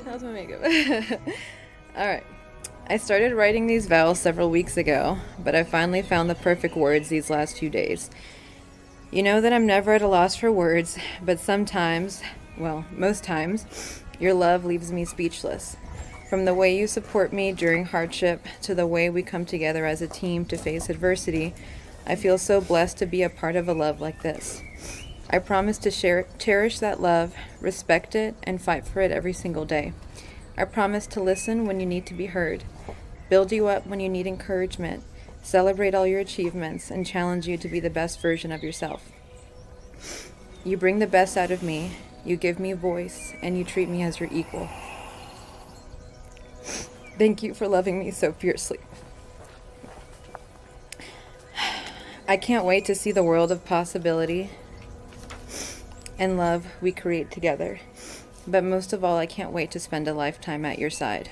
How's my makeup? Alright. I started writing these vows several weeks ago, but I finally found the perfect words these last few days. You know that I'm never at a loss for words, but sometimes, well, most times, your love leaves me speechless. From the way you support me during hardship to the way we come together as a team to face adversity, I feel so blessed to be a part of a love like this. I promise to cherish that love, respect it, and fight for it every single day. I promise to listen when you need to be heard, build you up when you need encouragement, celebrate all your achievements, and challenge you to be the best version of yourself. You bring the best out of me, you give me voice, and you treat me as your equal. Thank you for loving me so fiercely. I can't wait to see the world of possibility and love we create together. But most of all, I can't wait to spend a lifetime at your side.